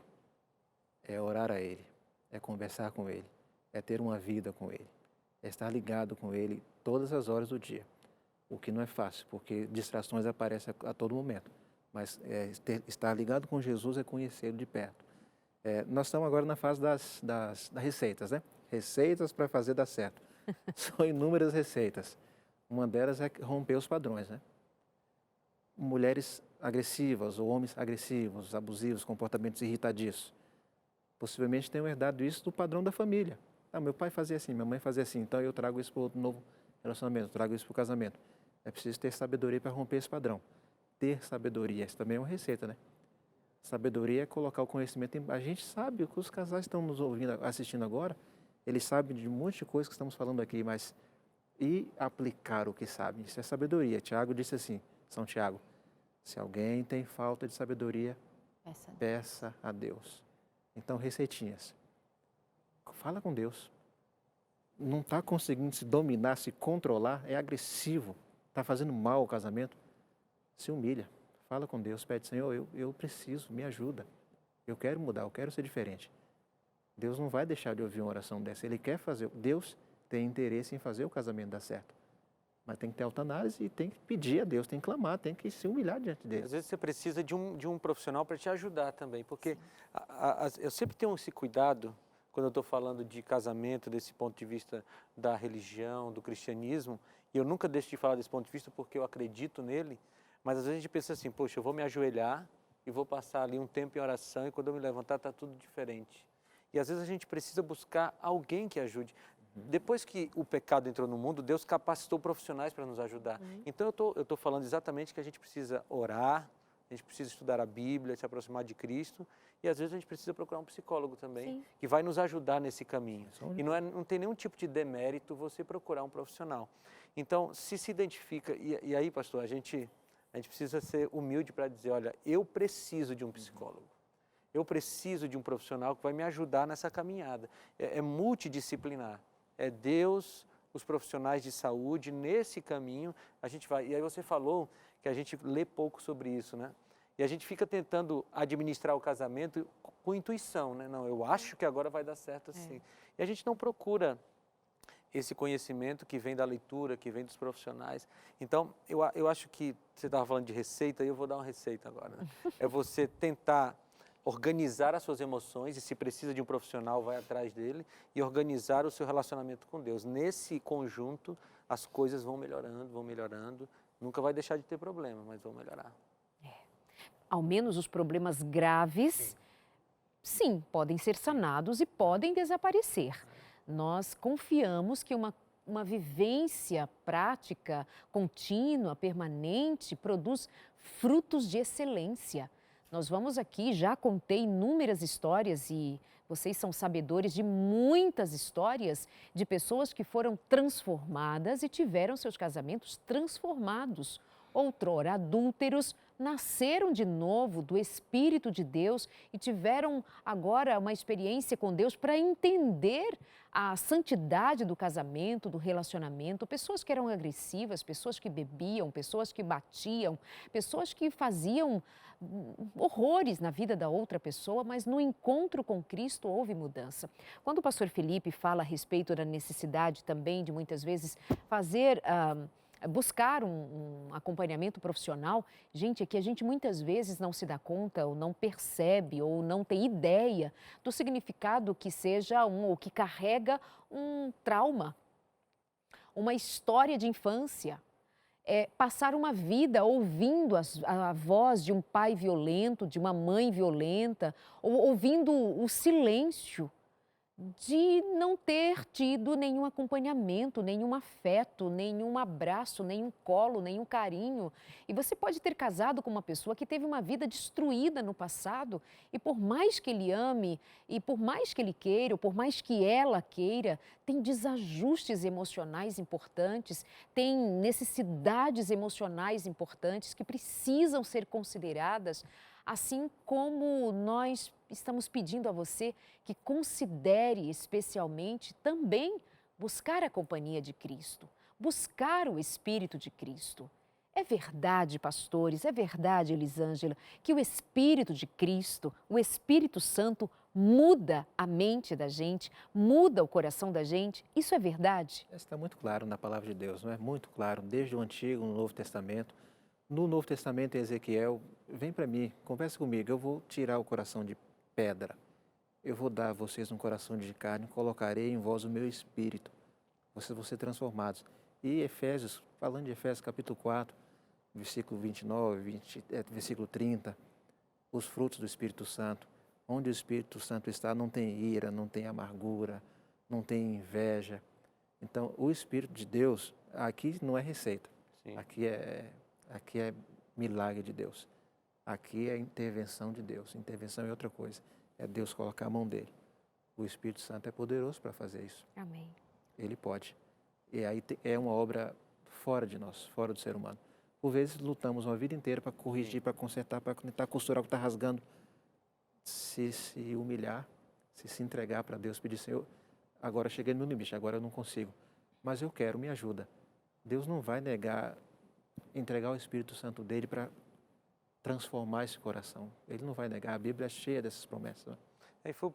é orar a Ele, é conversar com Ele, é ter uma vida com Ele, é estar ligado com Ele todas as horas do dia. O que não é fácil, porque distrações aparecem a todo momento. Mas estar ligado com Jesus é conhecê-lo de perto. Nós estamos agora na fase das receitas, né? Receitas para fazer dar certo. São inúmeras receitas. Uma delas é romper os padrões, né? Mulheres agressivas ou homens agressivos, abusivos, comportamentos irritadiços. Possivelmente tenham herdado isso do padrão da família. Ah, meu pai fazia assim, minha mãe fazia assim, então eu trago isso para o novo relacionamento, trago isso para o casamento. É preciso ter sabedoria para romper esse padrão. Ter sabedoria, isso também é uma receita, né? Sabedoria é colocar o conhecimento em... A gente sabe, que os casais estão nos ouvindo, assistindo agora, eles sabem de um monte de coisas que estamos falando aqui, mas e aplicar o que sabem? Isso é sabedoria. Tiago disse assim, São Tiago, se alguém tem falta de sabedoria, peça a Deus. Então, receitinhas. Fala com Deus. Não está conseguindo se dominar, se controlar, é agressivo, está fazendo mal ao casamento, se humilha. Fala com Deus, pede, Senhor, eu preciso, me ajuda. Eu quero mudar, eu quero ser diferente. Deus não vai deixar de ouvir uma oração dessa. Ele quer fazer. Deus tem interesse em fazer o casamento dar certo. Mas tem que ter autoanálise e tem que pedir a Deus, tem que clamar, tem que se humilhar diante dele. Às vezes você precisa de um profissional para te ajudar também, porque eu sempre tenho esse cuidado, quando eu estou falando de casamento, desse ponto de vista da religião, do cristianismo, e eu nunca deixo de falar desse ponto de vista porque eu acredito nele, mas às vezes a gente pensa assim, poxa, eu vou me ajoelhar e vou passar ali um tempo em oração e quando eu me levantar está tudo diferente. E às vezes a gente precisa buscar alguém que ajude. Depois que o pecado entrou no mundo, Deus capacitou profissionais para nos ajudar. Então eu estou falando exatamente que a gente precisa orar, a gente precisa estudar a Bíblia, se aproximar de Cristo e às vezes a gente precisa procurar um psicólogo também, que vai nos ajudar nesse caminho. E não tem nenhum tipo de demérito você procurar um profissional. Então, se identifica, e aí, pastor, a gente A gente precisa ser humilde para dizer, olha, eu preciso de um psicólogo. Eu preciso de um profissional que vai me ajudar nessa caminhada. É multidisciplinar. É Deus, os profissionais de saúde, nesse caminho a gente vai. E aí você falou que a gente lê pouco sobre isso, né? E a gente fica tentando administrar o casamento com intuição, né? Não, eu acho que agora vai dar certo assim. E a gente não procura esse conhecimento que vem da leitura, que vem dos profissionais. Então, eu acho que você estava falando de receita, e eu vou dar uma receita agora. Né? É você tentar organizar as suas emoções, e se precisa de um profissional, vai atrás dele, e organizar o seu relacionamento com Deus. Nesse conjunto, as coisas vão melhorando. Nunca vai deixar de ter problema, mas vão melhorar. Ao menos os problemas graves, sim, podem ser sanados e podem desaparecer. Nós confiamos que uma vivência prática, contínua, permanente, produz frutos de excelência. Nós vamos aqui, já contei inúmeras histórias e vocês são sabedores de muitas histórias de pessoas que foram transformadas e tiveram seus casamentos transformados. Outrora adúlteros, nasceram de novo do Espírito de Deus e tiveram agora uma experiência com Deus para entender a santidade do casamento, do relacionamento. Pessoas que eram agressivas, pessoas que bebiam, pessoas que batiam, pessoas que faziam horrores na vida da outra pessoa, mas no encontro com Cristo houve mudança. Quando o pastor Felipe fala a respeito da necessidade também de muitas vezes buscar um acompanhamento profissional, gente, é que a gente muitas vezes não se dá conta ou não percebe ou não tem ideia do significado que seja ou que carrega um trauma, uma história de infância. Passar uma vida ouvindo a voz de um pai violento, de uma mãe violenta, ou ouvindo o silêncio de não ter tido nenhum acompanhamento, nenhum afeto, nenhum abraço, nenhum colo, nenhum carinho. E você pode ter casado com uma pessoa que teve uma vida destruída no passado e por mais que ele ame, e por mais que ele queira, ou por mais que ela queira, tem desajustes emocionais importantes, tem necessidades emocionais importantes que precisam ser consideradas, assim como nós estamos pedindo a você que considere especialmente também buscar a companhia de Cristo, buscar o Espírito de Cristo. É verdade, pastores, é verdade, Elisângela, que o Espírito de Cristo, o Espírito Santo, muda a mente da gente, muda o coração da gente. Isso é verdade? Está muito claro na palavra de Deus, não é? Muito claro, desde o Antigo, no Novo Testamento. No Novo Testamento, em Ezequiel, vem para mim, conversa comigo, eu vou tirar o coração de pedra. Eu vou dar a vocês um coração de carne, colocarei em vós o meu espírito. Vocês vão ser transformados. E Efésios, falando de Efésios capítulo 4, versículo 29, versículo 30, os frutos do Espírito Santo. Onde o Espírito Santo está, não tem ira, não tem amargura, não tem inveja. Então, o Espírito de Deus, aqui não é receita. Sim. Aqui é milagre de Deus. Aqui é intervenção de Deus. Intervenção é outra coisa. É Deus colocar a mão dele. O Espírito Santo é poderoso para fazer isso. Amém. Ele pode. E aí é uma obra fora de nós, fora do ser humano. Por vezes lutamos uma vida inteira para corrigir, para consertar, para tentar costurar o que está rasgando. Se humilhar, se entregar para Deus, pedir, Senhor, agora cheguei no limite, agora eu não consigo. Mas eu quero, me ajuda. Deus não vai entregar o Espírito Santo dele para transformar esse coração. Ele não vai negar, a Bíblia é cheia dessas promessas. Né? E foi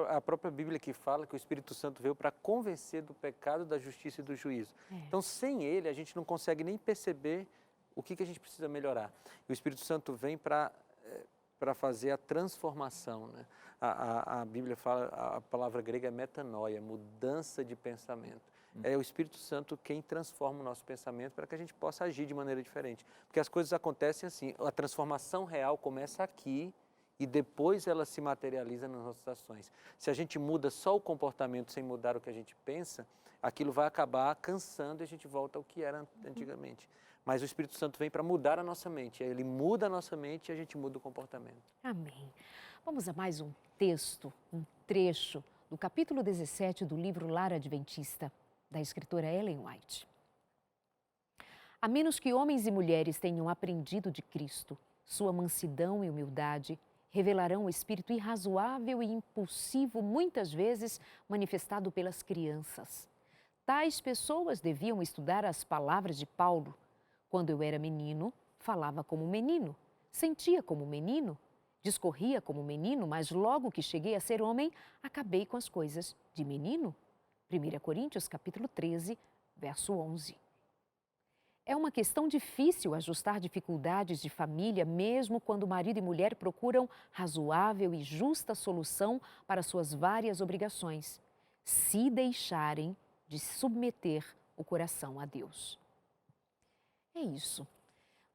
a própria Bíblia que fala que o Espírito Santo veio para convencer do pecado, da justiça e do juízo. Então, sem ele, a gente não consegue nem perceber o que a gente precisa melhorar. E o Espírito Santo vem para fazer a transformação. Né? A Bíblia fala, a palavra grega é metanoia, mudança de pensamento. É o Espírito Santo quem transforma o nosso pensamento para que a gente possa agir de maneira diferente. Porque as coisas acontecem assim, a transformação real começa aqui e depois ela se materializa nas nossas ações. Se a gente muda só o comportamento sem mudar o que a gente pensa, aquilo vai acabar cansando e a gente volta ao que era antigamente. Mas o Espírito Santo vem para mudar a nossa mente. Ele muda a nossa mente e a gente muda o comportamento. Amém. Vamos a mais um texto, um trecho do capítulo 17 do livro Lar Adventista, da escritora Ellen White. A menos que homens e mulheres tenham aprendido de Cristo, sua mansidão e humildade revelarão o espírito irrazoável e impulsivo, muitas vezes manifestado pelas crianças. Tais pessoas deviam estudar as palavras de Paulo. Quando eu era menino, falava como menino, sentia como menino, discorria como menino, mas logo que cheguei a ser homem, acabei com as coisas de menino. 1 Coríntios capítulo 13, verso 11. É uma questão difícil ajustar dificuldades de família, mesmo quando marido e mulher procuram razoável e justa solução para suas várias obrigações, se deixarem de submeter o coração a Deus. É isso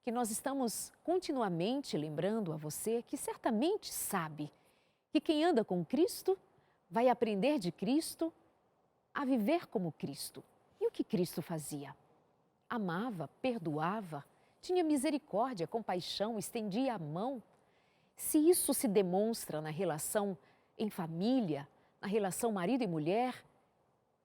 que nós estamos continuamente lembrando a você, que certamente sabe que quem anda com Cristo vai aprender de Cristo a viver como Cristo. E o que Cristo fazia? Amava, perdoava, tinha misericórdia, compaixão, estendia a mão. Se isso se demonstra na relação em família, na relação marido e mulher,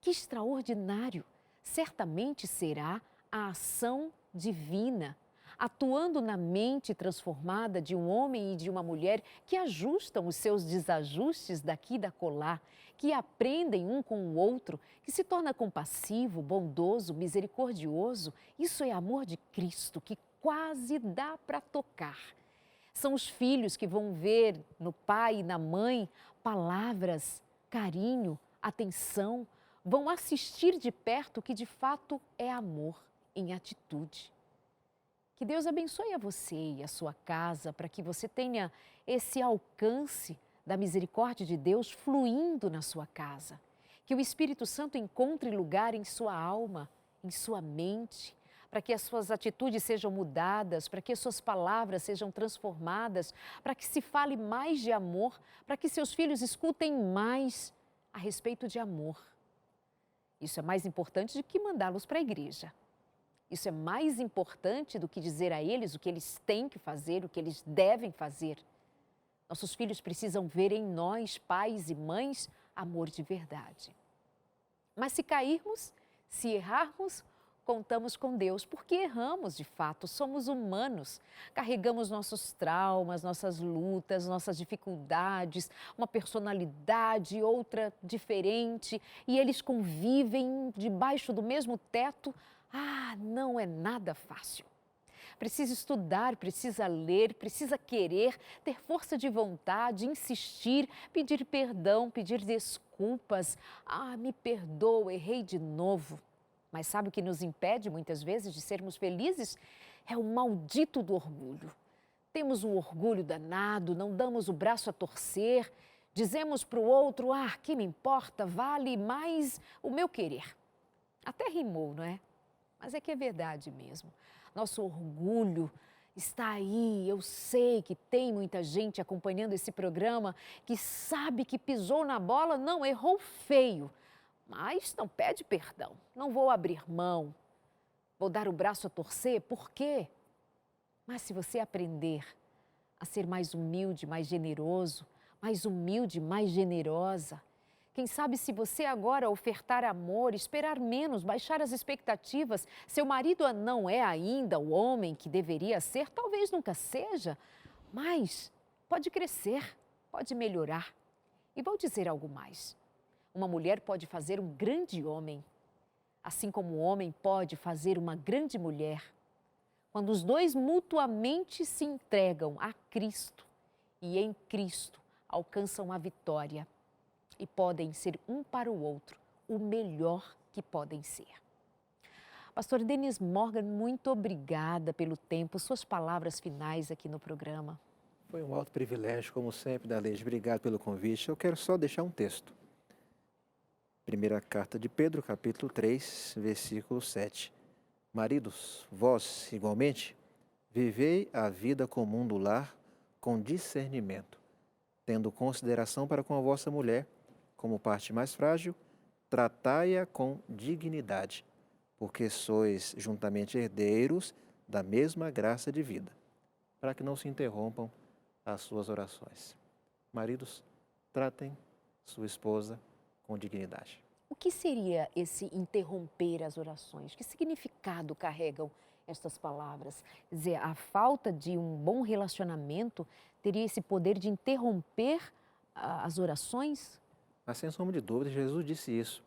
que extraordinário! Certamente será a ação divina, atuando na mente transformada de um homem e de uma mulher que ajustam os seus desajustes daqui e dacolá, que aprendem um com o outro, que se torna compassivo, bondoso, misericordioso. Isso é amor de Cristo, que quase dá para tocar. São os filhos que vão ver no pai e na mãe palavras, carinho, atenção, vão assistir de perto o que de fato é amor em atitude. Que Deus abençoe a você e a sua casa para que você tenha esse alcance da misericórdia de Deus fluindo na sua casa. Que o Espírito Santo encontre lugar em sua alma, em sua mente, para que as suas atitudes sejam mudadas, para que as suas palavras sejam transformadas, para que se fale mais de amor, para que seus filhos escutem mais a respeito de amor. Isso é mais importante do que mandá-los para a igreja. Isso é mais importante do que dizer a eles o que eles têm que fazer, o que eles devem fazer. Nossos filhos precisam ver em nós, pais e mães, amor de verdade. Mas se cairmos, se errarmos, contamos com Deus, porque erramos de fato, somos humanos, carregamos nossos traumas, nossas lutas, nossas dificuldades, uma personalidade, outra diferente, e eles convivem debaixo do mesmo teto. Não é nada fácil. Precisa estudar, precisa ler, precisa querer, ter força de vontade, insistir, pedir perdão, pedir desculpas. Me perdoa, errei de novo. Mas sabe o que nos impede muitas vezes de sermos felizes? É o maldito do orgulho. Temos um orgulho danado, não damos o braço a torcer, dizemos para o outro, que me importa, vale mais o meu querer. Até rimou, não é? Mas é que é verdade mesmo. Nosso orgulho está aí. Eu sei que tem muita gente acompanhando esse programa que sabe que pisou na bola, não, errou feio. Mas não pede perdão, não vou abrir mão, vou dar o braço a torcer, por quê? Mas se você aprender a ser mais humilde, mais generoso, mais humilde, mais generosa, quem sabe se você agora ofertar amor, esperar menos, baixar as expectativas, seu marido não é ainda o homem que deveria ser, talvez nunca seja, mas pode crescer, pode melhorar. E vou dizer algo mais. Uma mulher pode fazer um grande homem, assim como o homem pode fazer uma grande mulher. Quando os dois mutuamente se entregam a Cristo e em Cristo alcançam a vitória e podem ser um para o outro o melhor que podem ser. Pastor Dennis Morgan, muito obrigada pelo tempo, suas palavras finais aqui no programa. Foi um alto privilégio, como sempre, Dalede. Obrigado pelo convite. Eu quero só deixar um texto. Primeira carta de Pedro, capítulo 3, versículo 7. Maridos, vós, igualmente, vivei a vida comum do lar com discernimento, tendo consideração para com a vossa mulher, como parte mais frágil, tratai-a com dignidade, porque sois juntamente herdeiros da mesma graça de vida, para que não se interrompam as suas orações. Maridos, tratem sua esposa com dignidade. O que seria esse interromper as orações? Que significado carregam estas palavras. Quer dizer, a falta de um bom relacionamento teria esse poder de interromper as orações? Mas sem sombra de dúvida, Jesus disse isso.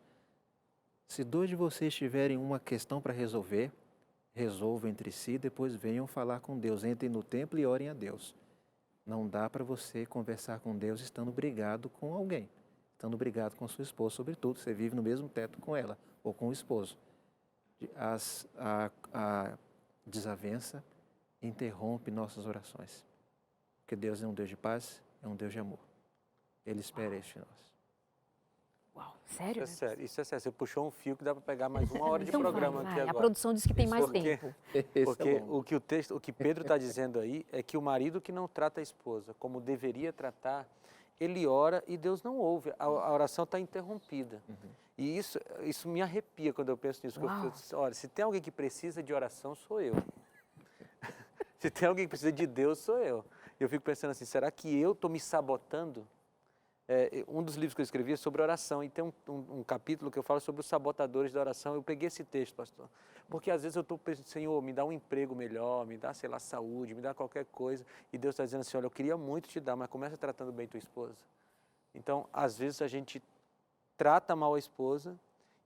Se dois de vocês tiverem uma questão para resolver, resolvam entre si, depois venham falar com Deus. Entrem no templo e orem a Deus. Não dá para você conversar com Deus estando brigado com alguém, estando brigado com sua esposa, sobretudo, você vive no mesmo teto com ela ou com o esposo. A desavença interrompe nossas orações. Porque Deus é um Deus de paz, é um Deus de amor. Ele espera isso de nós. Uau, sério? Isso é sério, isso é sério. Você puxou um fio que dá para pegar mais uma hora de Então programa vai. aqui agora. A produção diz que tem mais Porque- tempo. Porque o que Pedro está dizendo aí é que o marido que não trata a esposa como deveria tratar, ele ora e Deus não ouve. A oração está interrompida. E isso me arrepia quando eu penso nisso. Porque eu penso, olha, se tem alguém que precisa de oração, sou eu. Se tem alguém que precisa de Deus, sou eu. Eu fico pensando assim, será que eu estou me sabotando? Um dos livros que eu escrevi é sobre oração, e tem um capítulo que eu falo sobre os sabotadores da oração. Eu peguei esse texto, pastor, porque às vezes eu estou pensando, Senhor, me dá um emprego melhor, me dá, sei lá, saúde, me dá qualquer coisa, e Deus está dizendo assim, olha, eu queria muito te dar, mas começa tratando bem tua esposa. Então, às vezes a gente trata mal a esposa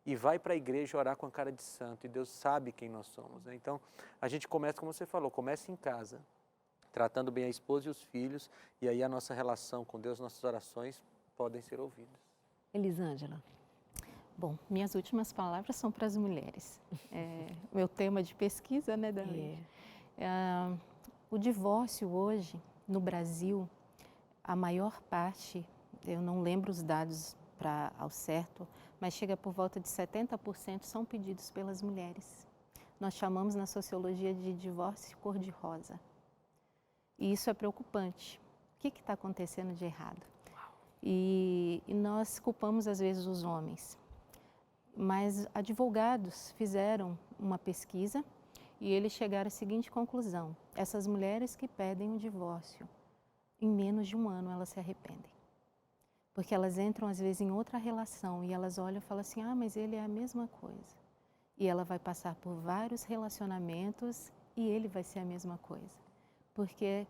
e vai para a igreja orar com a cara de santo, e Deus sabe quem nós somos, né? Então, a gente começa, como você falou, começa em casa, tratando bem a esposa e os filhos, e aí a nossa relação com Deus, nossas orações podem ser ouvidas. Elisângela. Bom, minhas últimas palavras são para as mulheres. Meu tema de pesquisa, né, Dani? O divórcio hoje, no Brasil, a maior parte, eu não lembro os dados ao certo, mas chega por volta de 70% são pedidos pelas mulheres. Nós chamamos na sociologia de divórcio cor-de-rosa. E isso é preocupante. O que está acontecendo de errado? E nós culpamos às vezes os homens. Mas advogados fizeram uma pesquisa e eles chegaram à seguinte conclusão: essas mulheres que pedem o divórcio, em menos de um ano elas se arrependem. Porque elas entram às vezes em outra relação e elas olham e falam assim, mas ele é a mesma coisa. E ela vai passar por vários relacionamentos e ele vai ser a mesma coisa. Porque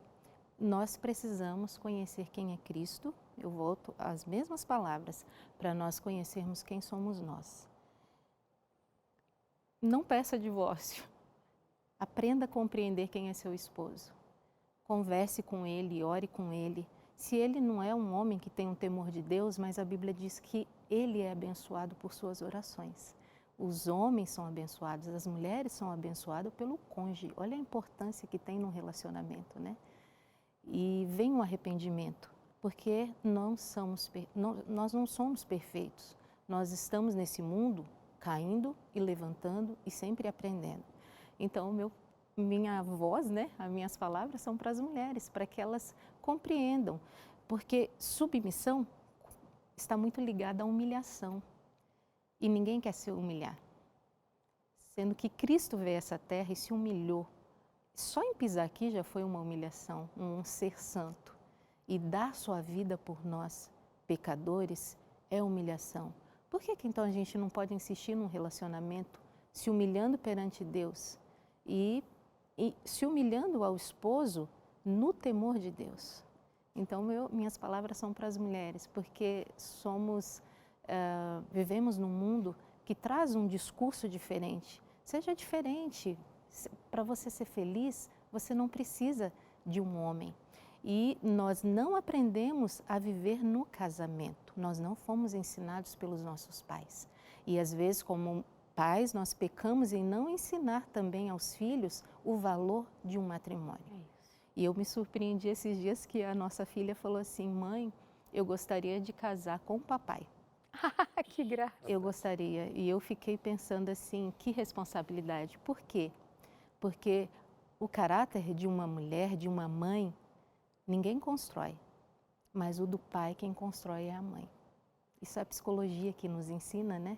nós precisamos conhecer quem é Cristo, eu volto às mesmas palavras, para nós conhecermos quem somos nós. Não peça divórcio, aprenda a compreender quem é seu esposo. Converse com ele, ore com ele. Se ele não é um homem que tem um temor de Deus, mas a Bíblia diz que ele é abençoado por suas orações. Os homens são abençoados, as mulheres são abençoadas pelo cônjuge. Olha a importância que tem no relacionamento, né? E vem um arrependimento, porque nós não somos perfeitos. Nós estamos nesse mundo caindo e levantando e sempre aprendendo. Então, minha voz, né, as minhas palavras são para as mulheres, para que elas compreendam, porque submissão está muito ligada à humilhação e ninguém quer se humilhar. Sendo que Cristo veio a essa terra e se humilhou. Só em pisar aqui já foi uma humilhação, um ser santo. E dar sua vida por nós, pecadores, é humilhação. Por que então a gente não pode insistir num relacionamento se humilhando perante Deus e se humilhando ao esposo no temor de Deus? Então, minhas palavras são para as mulheres, porque vivemos num mundo que traz um discurso diferente. Seja diferente. Para você ser feliz, você não precisa de um homem. E nós não aprendemos a viver no casamento. Nós não fomos ensinados pelos nossos pais. E às vezes, como pais, nós pecamos em não ensinar também aos filhos o valor de um matrimônio. E eu me surpreendi esses dias que a nossa filha falou assim, mãe, eu gostaria de casar com o papai. Que graça! Eu gostaria. E eu fiquei pensando assim, que responsabilidade. Por quê? Porque o caráter de uma mulher, de uma mãe, ninguém constrói, mas o do pai quem constrói é a mãe. Isso é a psicologia que nos ensina, né?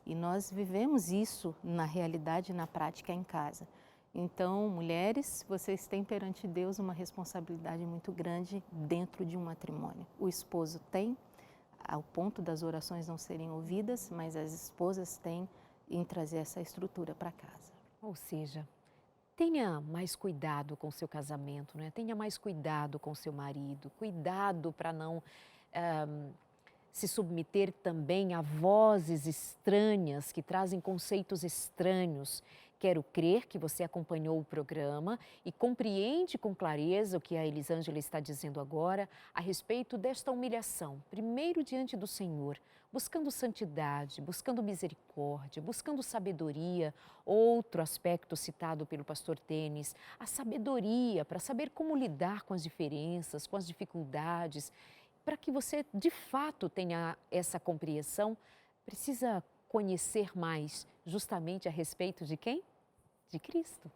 E nós vivemos isso na realidade, na prática em casa. Então, mulheres, vocês têm perante Deus uma responsabilidade muito grande dentro de um matrimônio. O esposo tem, ao ponto das orações não serem ouvidas, mas as esposas têm em trazer essa estrutura para casa. Ou seja, Tenha mais cuidado com o seu casamento, né? Tenha mais cuidado com o seu marido, cuidado para não se submeter também a vozes estranhas que trazem conceitos estranhos. Quero crer que você acompanhou o programa e compreende com clareza o que a Elisângela está dizendo agora a respeito desta humilhação. Primeiro diante do Senhor, buscando santidade, buscando misericórdia, buscando sabedoria. Outro aspecto citado pelo pastor Tênis, a sabedoria para saber como lidar com as diferenças, com as dificuldades. Para que você de fato tenha essa compreensão, precisa conhecer mais justamente a respeito de quem? De Cristo.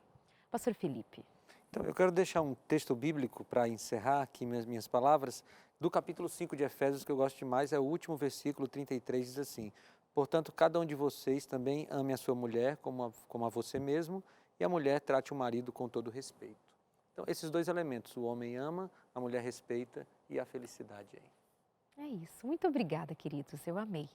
Pastor Felipe. Então, eu quero deixar um texto bíblico para encerrar aqui minhas palavras, do capítulo 5 de Efésios, que eu gosto demais, é o último versículo 33, diz assim: portanto, cada um de vocês também ame a sua mulher como a você mesmo, e a mulher trate o marido com todo respeito. Então, esses dois elementos, o homem ama, a mulher respeita e a felicidade aí. É isso. Muito obrigada, queridos. Eu amei.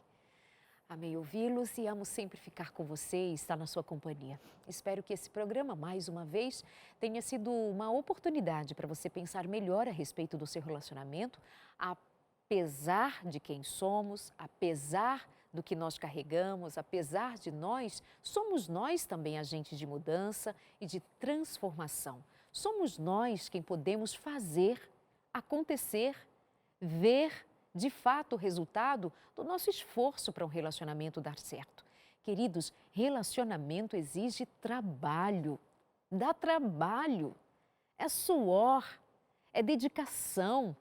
Amei ouvi-los e amo sempre ficar com você e estar na sua companhia. Espero que esse programa, mais uma vez, tenha sido uma oportunidade para você pensar melhor a respeito do seu relacionamento, apesar de quem somos, apesar do que nós carregamos, apesar de nós, somos nós também agentes de mudança e de transformação. Somos nós quem podemos fazer acontecer, ver de fato o resultado do nosso esforço para um relacionamento dar certo. Queridos, relacionamento exige trabalho, dá trabalho, é suor, é dedicação,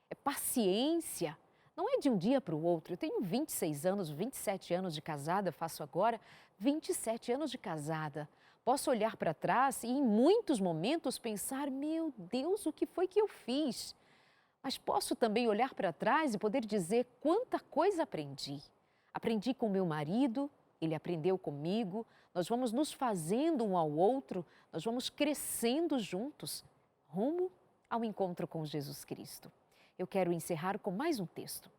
é paciência. Não é de um dia para o outro. Eu tenho 26 anos, 27 anos de casada, faço agora 27 anos de casada. Posso olhar para trás e em muitos momentos pensar, meu Deus, o que foi que eu fiz? Mas posso também olhar para trás e poder dizer quanta coisa aprendi. Aprendi com meu marido, ele aprendeu comigo, nós vamos nos fazendo um ao outro, nós vamos crescendo juntos, rumo ao encontro com Jesus Cristo. Eu quero encerrar com mais um texto.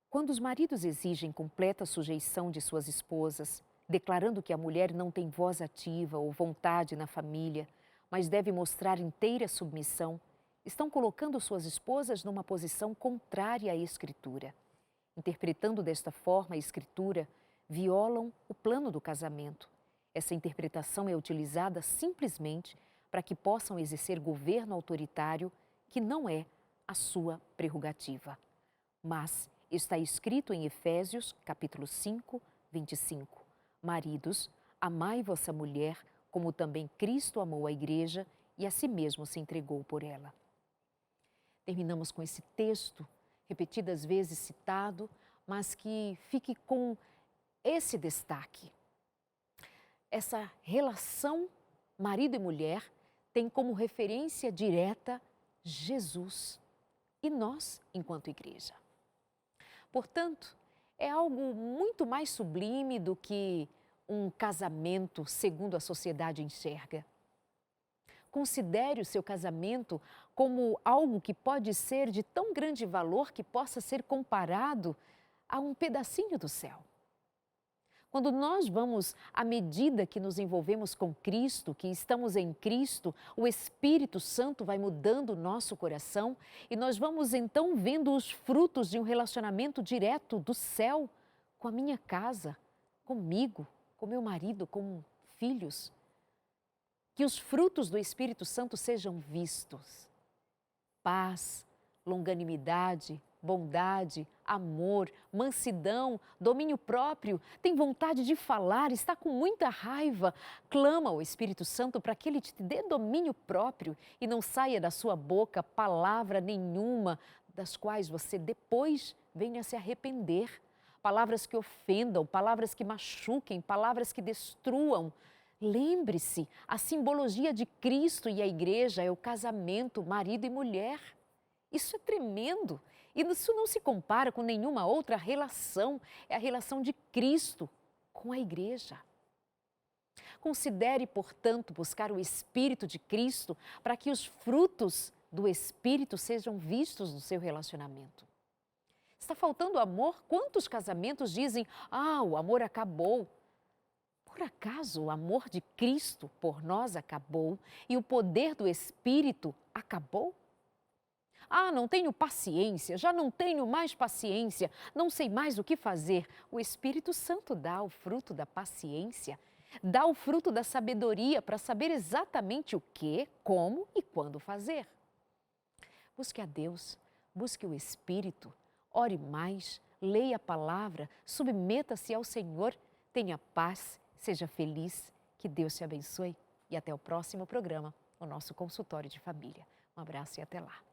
Quando os maridos exigem completa sujeição de suas esposas, declarando que a mulher não tem voz ativa ou vontade na família, mas deve mostrar inteira submissão, estão colocando suas esposas numa posição contrária à Escritura. Interpretando desta forma a Escritura, violam o plano do casamento. Essa interpretação é utilizada simplesmente para que possam exercer governo autoritário que não é a sua prerrogativa. Mas está escrito em Efésios, capítulo 5, 25. Maridos, amai vossa mulher, como também Cristo amou a igreja e a si mesmo se entregou por ela. Terminamos com esse texto, repetidas vezes citado, mas que fique com esse destaque. Essa relação marido e mulher tem como referência direta Jesus e nós enquanto igreja. Portanto, é algo muito mais sublime do que um casamento segundo a sociedade enxerga. Considere o seu casamento como algo que pode ser de tão grande valor que possa ser comparado a um pedacinho do céu. Quando nós vamos, à medida que nos envolvemos com Cristo, que estamos em Cristo, o Espírito Santo vai mudando o nosso coração e nós vamos então vendo os frutos de um relacionamento direto do céu com a minha casa, comigo, com meu marido, com filhos. Que os frutos do Espírito Santo sejam vistos. Paz, longanimidade, bondade, amor, mansidão, domínio próprio, tem vontade de falar, está com muita raiva, clama ao Espírito Santo para que ele te dê domínio próprio e não saia da sua boca palavra nenhuma das quais você depois venha se arrepender. Palavras que ofendam, palavras que machuquem, palavras que destruam. Lembre-se, a simbologia de Cristo e a igreja é o casamento, marido e mulher. Isso é tremendo e isso não se compara com nenhuma outra relação, é a relação de Cristo com a igreja. Considere, portanto, buscar o Espírito de Cristo para que os frutos do Espírito sejam vistos no seu relacionamento. Está faltando amor? Quantos casamentos dizem, o amor acabou? Por por acaso o amor de Cristo por nós acabou e o poder do Espírito acabou? Ah, não tenho paciência, já não tenho mais paciência, não sei mais o que fazer. O Espírito Santo dá o fruto da paciência, dá o fruto da sabedoria para saber exatamente o que, como e quando fazer. Busque a Deus, busque o Espírito, ore mais, leia a palavra, submeta-se ao Senhor, tenha paz, seja feliz, que Deus te abençoe e até o próximo programa, o nosso consultório de família. Um abraço e até lá.